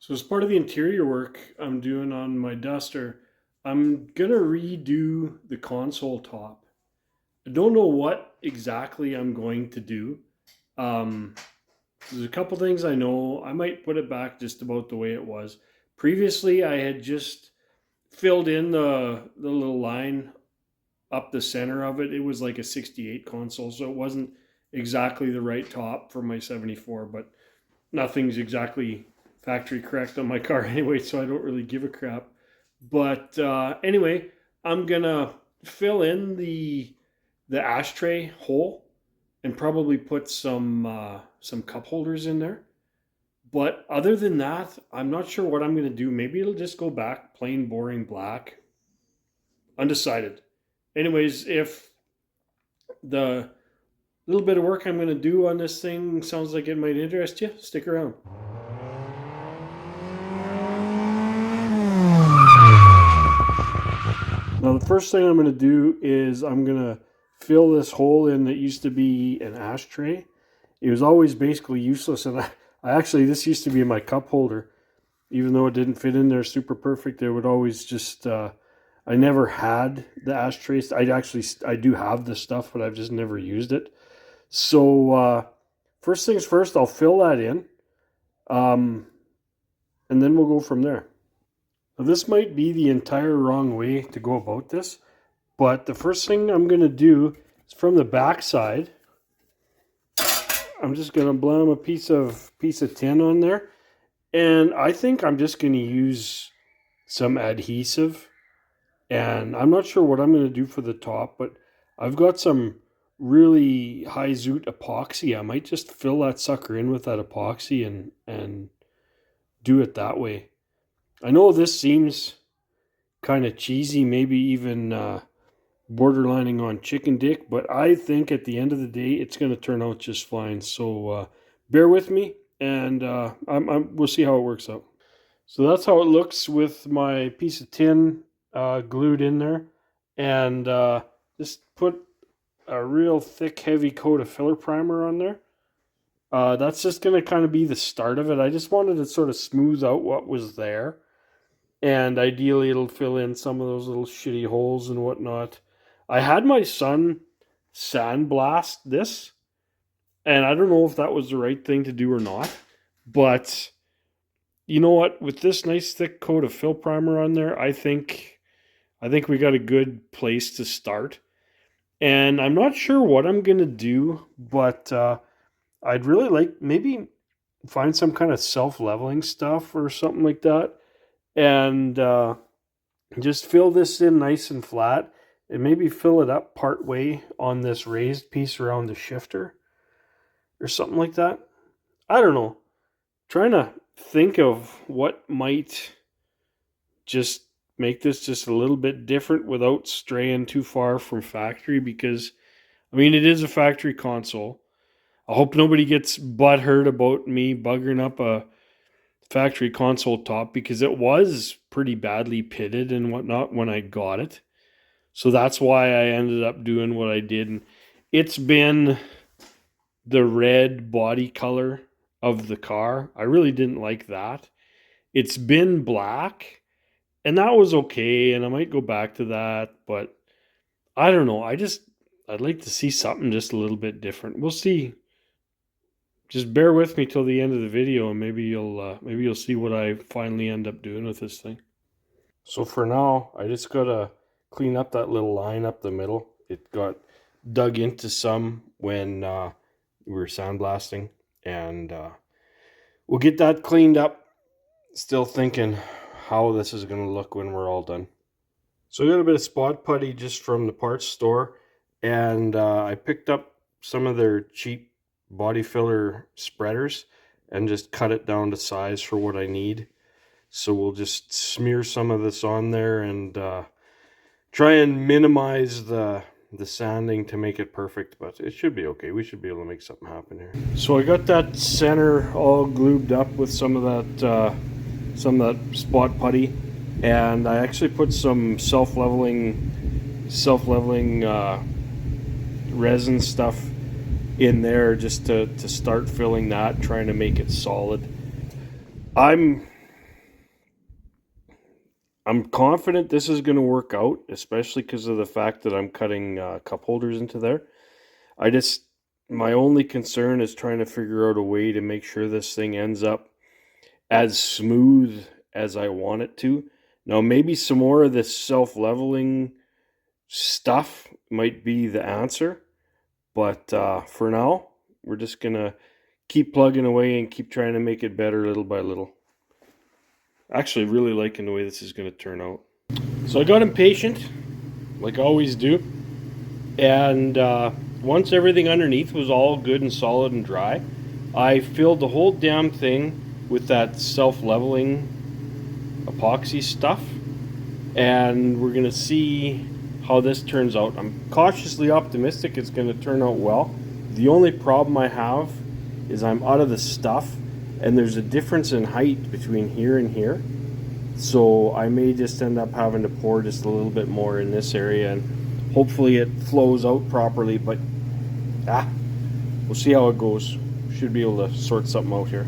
So as part of the interior work I'm doing on my Duster, I'm gonna redo the console top. I don't know what exactly I'm going to do. Um, there's a couple things I know. I might put it back just about the way it was. Previously, I had just filled in the little line up the center of it. It was like a 68 console, so it wasn't exactly the right top for my 74, but nothing's exactly factory correct on my car anyway, so I don't really give a crap. But anyway, I'm gonna fill in the ashtray hole and probably put some cup holders in there. But other than that, I'm not sure what I'm gonna do. Maybe it'll just go back plain boring black. Undecided. Anyways, if the little bit of work I'm gonna do on this thing sounds like it might interest you, stick around. Now the first thing I'm going to do is I'm going to fill this hole in that used to be an ashtray. It was always basically useless, and I actually, this used to be my cup holder. Even though it didn't fit in there super perfect, it would always just, I never had the ashtrays. I do have this stuff, but I've just never used it. So first things first, I'll fill that in, and then we'll go from there. Now, this might be the entire wrong way to go about this, but the first thing I'm going to do is from the back side, I'm just going to blam a piece of tin on there, and I think I'm just going to use some adhesive, and I'm not sure what I'm going to do for the top, but I've got some really high zoot epoxy. I might just fill that sucker in with that epoxy and do it that way. I know this seems kind of cheesy, maybe even borderlining on chicken dick, but I think at the end of the day, it's going to turn out just fine. So bear with me, and we'll see how it works out. So that's how it looks with my piece of tin glued in there, and just put a real thick, heavy coat of filler primer on there. That's just going to kind of be the start of it. I just wanted to sort of smooth out what was there. And ideally, it'll fill in some of those little shitty holes and whatnot. I had my son sandblast this, and I don't know if that was the right thing to do or not. But you know what? With this nice thick coat of fill primer on there, I think we got a good place to start. And I'm not sure what I'm gonna do, but I'd really like maybe find some kind of self-leveling stuff or something like that, and just fill this in nice and flat, and maybe fill it up part way on this raised piece around the shifter or something like that. I don't know. Trying to think of what might just make this just a little bit different without straying too far from factory, because I mean, it is a factory console. I hope nobody gets butthurt about me buggering up a factory console top, because it was pretty badly pitted and whatnot when I got it. So that's why I ended up doing what I did. And it's been the red body color of the car. I really didn't like that. It's been black, and that was okay, and I might go back to that, but I don't know. I'd like to see something just a little bit different. We'll see. Just bear with me till the end of the video, and maybe you'll see what I finally end up doing with this thing. So for now, I just gotta clean up that little line up the middle. It got dug into some when we were sandblasting, and we'll get that cleaned up. Still thinking how this is gonna look when we're all done. So I got a bit of spot putty just from the parts store, and I picked up some of their cheap body filler spreaders and just cut it down to size for what I need. So we'll just smear some of this on there and try and minimize the sanding to make it perfect, but it should be okay. We should be able to make something happen here. So I got that center all glued up with some of that spot putty, and I actually put some self-leveling resin stuff in there just to start filling that, trying to make it solid. I'm I'm confident this is going to work out, especially because of the fact that I'm cutting cup holders into there. My only concern is trying to figure out a way to make sure this thing ends up as smooth as I want it to. Now, maybe some more of this self-leveling stuff might be the answer, but for now, we're just going to keep plugging away and keep trying to make it better little by little. Actually, really liking the way this is going to turn out. So I got impatient, like I always do, and once everything underneath was all good and solid and dry, I filled the whole damn thing with that self-leveling epoxy stuff, and we're gonna see how this turns out. I'm cautiously optimistic it's gonna turn out well. The only problem I have is I'm out of the stuff, and there's a difference in height between here and here, so I may just end up having to pour just a little bit more in this area, and hopefully it flows out properly, but we'll see how it goes. Should be able to sort something out here.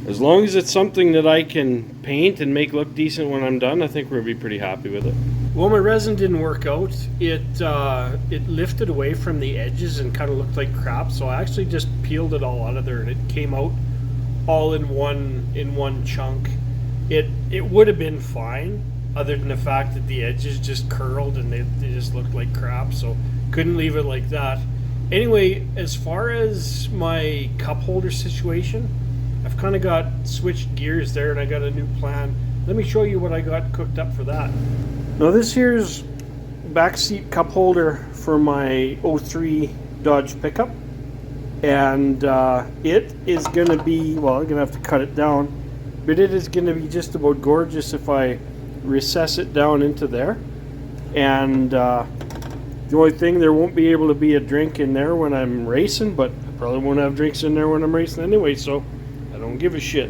As long as it's something that I can paint and make look decent when I'm done, I think we'll be pretty happy with it. Well, my resin didn't work out. It lifted away from the edges and kind of looked like crap, so I actually just peeled it all out of there, and it came out all in one chunk. It would have been fine, other than the fact that the edges just curled and they just looked like crap, so couldn't leave it like that. Anyway, as far as my cup holder situation, I've kind of got switched gears there, and I got a new plan. Let me show you what I got cooked up for that. Now this here's backseat cup holder for my 03 Dodge pickup, and it is going to be, well, I'm going to have to cut it down, but it is going to be just about gorgeous if I recess it down into there. And the only thing, there won't be able to be a drink in there when I'm racing, but I probably won't have drinks in there when I'm racing anyway, so I don't give a shit.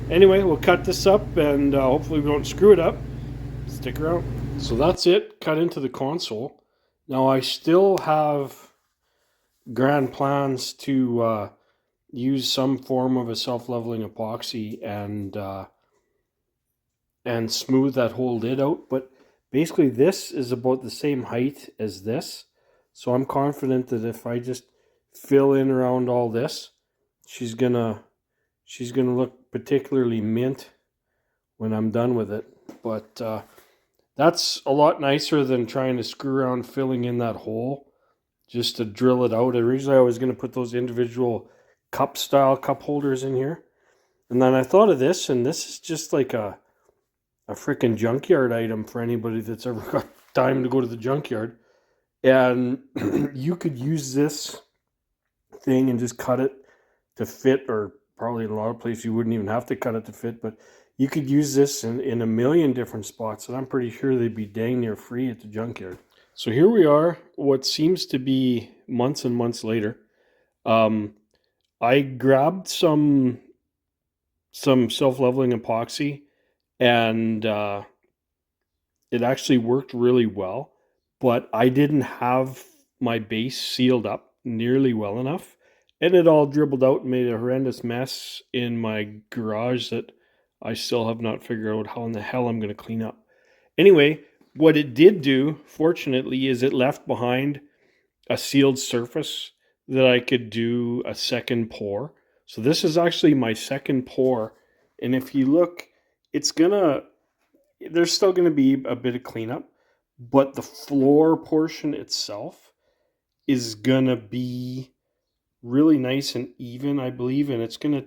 Anyway, we'll cut this up, and hopefully we don't screw it up. Stick around. So that's it, cut into the console. Now I still have grand plans to use some form of a self-leveling epoxy and smooth that whole lid out, but basically this is about the same height as this, so I'm confident that if I just fill in around all this, she's gonna look particularly mint when I'm done with it. But that's a lot nicer than trying to screw around filling in that hole just to drill it out. Originally I was going to put those individual cup holders in here, and then I thought of this, and this is just like a freaking junkyard item for anybody that's ever got time to go to the junkyard. And you could use this thing and just cut it to fit, or probably in a lot of places you wouldn't even have to cut it to fit, but you could use this in a million different spots, and I'm pretty sure they'd be dang near free at the junkyard. So here we are, what seems to be months and months later. I grabbed some self-leveling epoxy, and it actually worked really well, but I didn't have my base sealed up nearly well enough, and it all dribbled out and made a horrendous mess in my garage that I still have not figured out how in the hell I'm going to clean up. Anyway, what it did do, fortunately, is it left behind a sealed surface that I could do a second pour. So this is actually my second pour, and if you look, there's still gonna be a bit of cleanup, but the floor portion itself is gonna be really nice and even, I believe, and it's gonna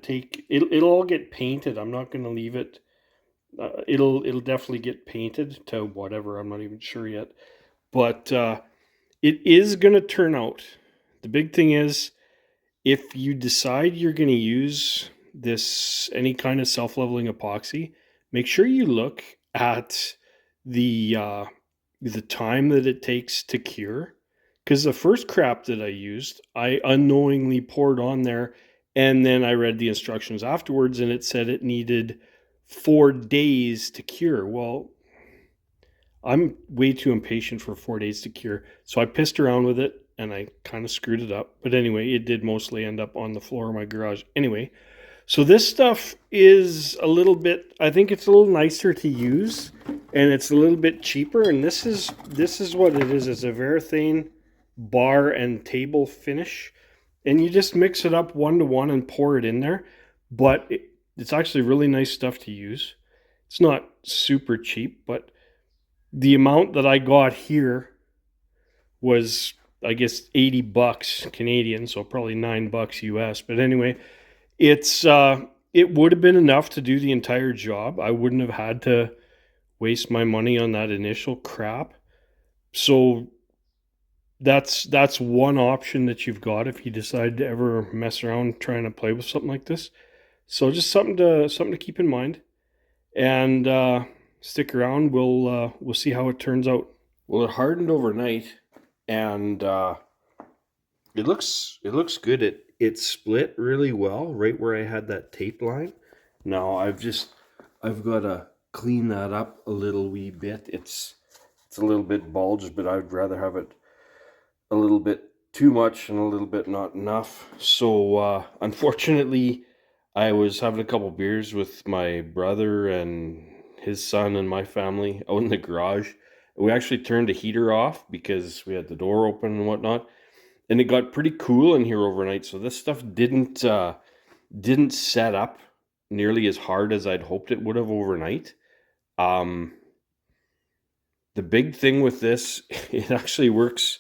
it'll all get painted. I'm not gonna leave it. It'll definitely get painted to whatever. I'm not even sure yet, but it is gonna turn out. The big thing is, if you decide you're gonna use any kind of self-leveling epoxy, make sure you look at the time that it takes to cure, because the first crap that I used, I unknowingly poured on there, and then I read the instructions afterwards, and it said it needed 4 days to cure. Well, I'm way too impatient for 4 days to cure, so I pissed around with it, and I kind of screwed it up. But anyway, it did mostly end up on the floor of my garage. Anyway, So this stuff is a little bit, I think it's a little nicer to use, and it's a little bit cheaper, and this is what it is. It's a Varathane bar and table finish, and you just mix it up 1-to-1 and pour it in there. But it's actually really nice stuff to use. It's not super cheap, but the amount that I got here was, I guess, 80 bucks Canadian, so probably $9 US. But anyway, it's it would have been enough to do the entire job. I wouldn't have had to waste my money on that initial crap. So that's one option that you've got if you decide to ever mess around trying to play with something like this. So just something to keep in mind, and stick around. We'll see how it turns out. Well, it hardened overnight, and it looks good. It split really well right where I had that tape line. Now I've got to clean that up a little wee bit. It's a little bit bulged, but I'd rather have it a little bit too much and a little bit not enough. So unfortunately, I was having a couple beers with my brother and his son and my family out in the garage. We actually turned the heater off because we had the door open and whatnot, and it got pretty cool in here overnight. So this stuff didn't set up nearly as hard as I'd hoped it would have overnight. The big thing with this, it actually works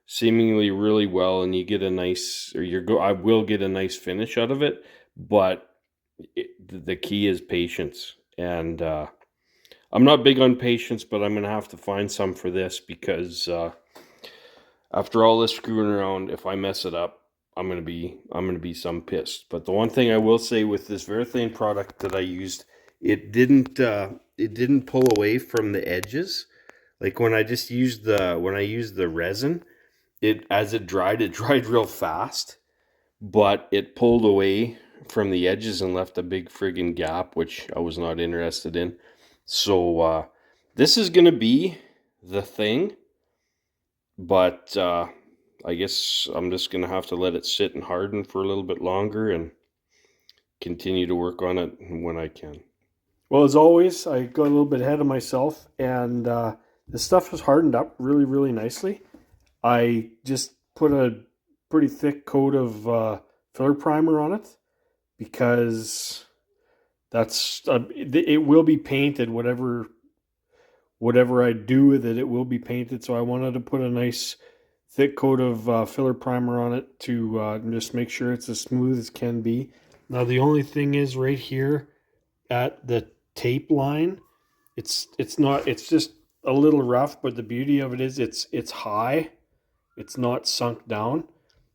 seemingly really well, and you get a nice, I will get a nice finish out of it. But the key is patience, and I'm not big on patience, but I'm gonna have to find some for this, because after all this screwing around, if I mess it up, I'm gonna be some pissed. But the one thing I will say with this Varathane product that I used, it didn't pull away from the edges. Like when I used the resin, as it dried real fast, but it pulled away from the edges and left a big friggin' gap, which I was not interested in. So this is gonna be the thing, but I guess I'm just gonna have to let it sit and harden for a little bit longer and continue to work on it when I can. Well, as always, I got a little bit ahead of myself, and this stuff has hardened up really, really nicely. I just put a pretty thick coat of filler primer on it, because that's it will be painted. Whatever I do with it, it will be painted. So I wanted to put a nice thick coat of filler primer on it to just make sure it's as smooth as can be. Now the only thing is, right here at the tape line, it's just a little rough, but the beauty of it is it's high. It's not sunk down.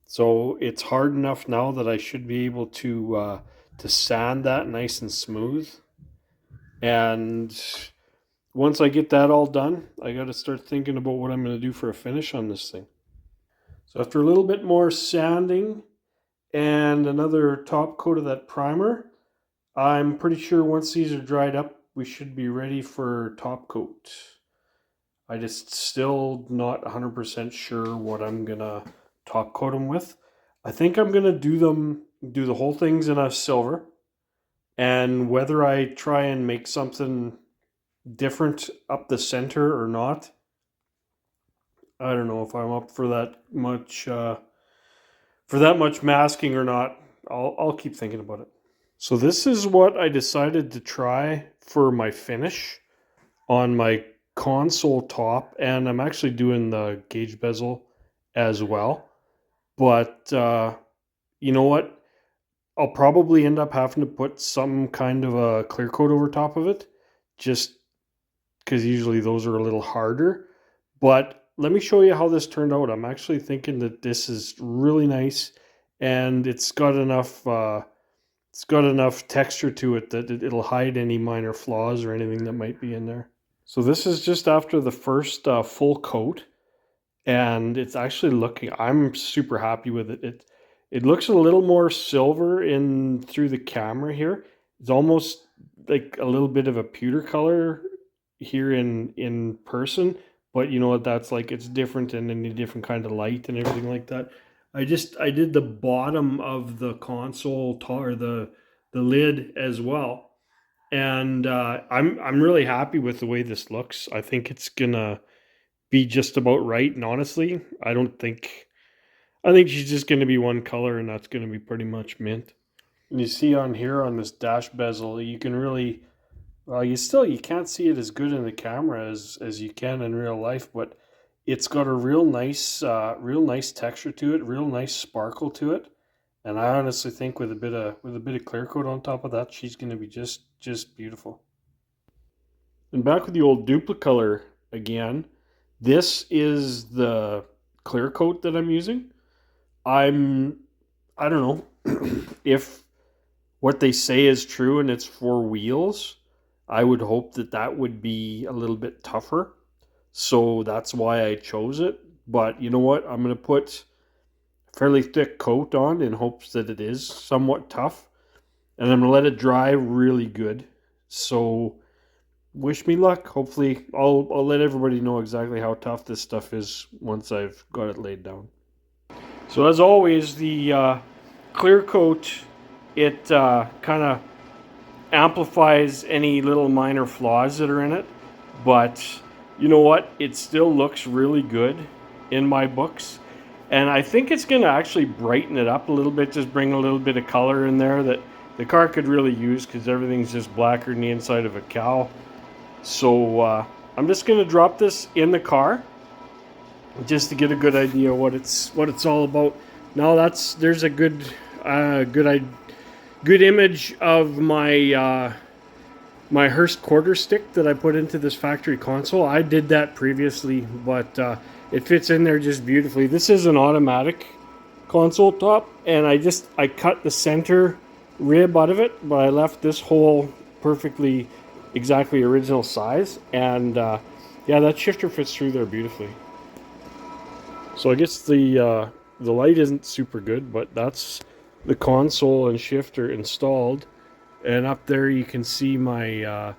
So it's hard enough now that I should be able to sand that nice and smooth. And once I get that all done, I got to start thinking about what I'm going to do for a finish on this thing. So after a little bit more sanding and another top coat of that primer, I'm pretty sure once these are dried up, we should be ready for top coat. I just still not 100% sure what I'm going to top coat them with. I think I'm going to do the whole things in a silver, and whether I try and make something different up the center or not, I don't know if I'm up for that much masking or not. I'll keep thinking about it. So this is what I decided to try for my finish on my console top, and I'm actually doing the gauge bezel as well. But you know what? I'll probably end up having to put some kind of a clear coat over top of it, just because usually those are a little harder. But let me show you how this turned out. I'm actually thinking that this is really nice, and it's got enough texture to it that it'll hide any minor flaws or anything that might be in there. So this is just after the first full coat, and it's actually looking, I'm super happy with it. It looks a little more silver in through the camera here. It's almost like a little bit of a pewter color here in person, but you know what that's like, it's different in any different kind of light and everything like that. I did the bottom of the console or the lid as well. And I'm really happy with the way this looks. I think it's gonna be just about right. And honestly, I think she's just gonna be one color, and that's gonna be pretty much mint. And you see on here on this dash bezel, you can really, well, you can't see it as good in the camera as you can in real life, but it's got a real nice texture to it, real nice sparkle to it. And I honestly think with a bit of clear coat on top of that, she's going to be just beautiful. And back with the old Duplicolor again. This is the clear coat that I'm using. I don't know if what they say is true and it's for wheels. I would hope that that would be a little bit tougher. So that's why I chose it. But you know what? I'm going to put a fairly thick coat on in hopes that it is somewhat tough. And I'm going to let it dry really good. So wish me luck. Hopefully I'll let everybody know exactly how tough this stuff is once I've got it laid down. So as always, the clear coat, it kind of amplifies any little minor flaws that are in it. But you know what? It still looks really good in my books. And I think it's going to actually brighten it up a little bit, just bring a little bit of color in there that the car could really use because everything's just blacker than the inside of a cow. So I'm just going to drop this in the car just to get a good idea what it's all about. Now there's a good image of my my Hurst quarter stick that I put into this factory console. I did that previously, but it fits in there just beautifully. This is an automatic console top, and I cut the center rib out of it, but I left this hole perfectly exactly original size, and yeah, that shifter fits through there beautifully. So I guess the light isn't super good, but that's the console and shifter installed. And up there you can see my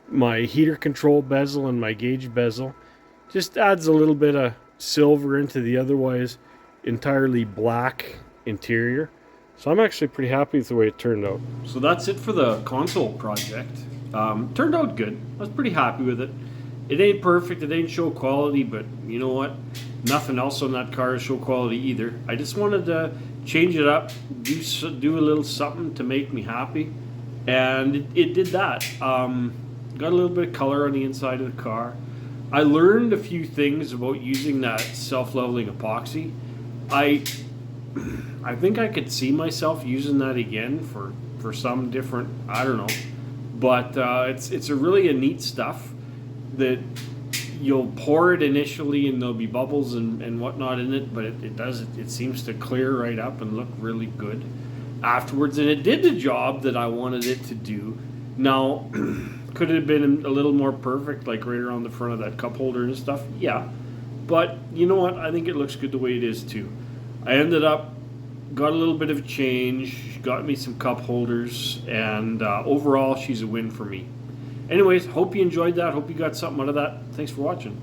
my heater control bezel and my gauge bezel. Just adds a little bit of silver into the otherwise entirely black interior. So I'm actually pretty happy with the way it turned out. So that's it for the console project. Turned out good. I was pretty happy with it. It ain't perfect, it ain't show quality, but you know what? Nothing else on that car is show quality either. I just wanted to change it up, do a little something to make me happy. And it did that. Got a little bit of color on the inside of the car. I learned a few things about using that self-leveling epoxy. I think I could see myself using that again for some different, I don't know. But it's a really neat stuff that you'll pour it initially and there'll be bubbles and whatnot in it, but it seems to clear right up and look really good afterwards, and it did the job that I wanted it to do. Now, could it have been a little more perfect, like right around the front of that cup holder and stuff? Yeah, but you know what? I think it looks good the way it is too. I ended up got a little bit of a change, got me some cup holders, and overall she's a win for me. Anyways, hope you enjoyed that. Hope you got something out of that. Thanks for watching.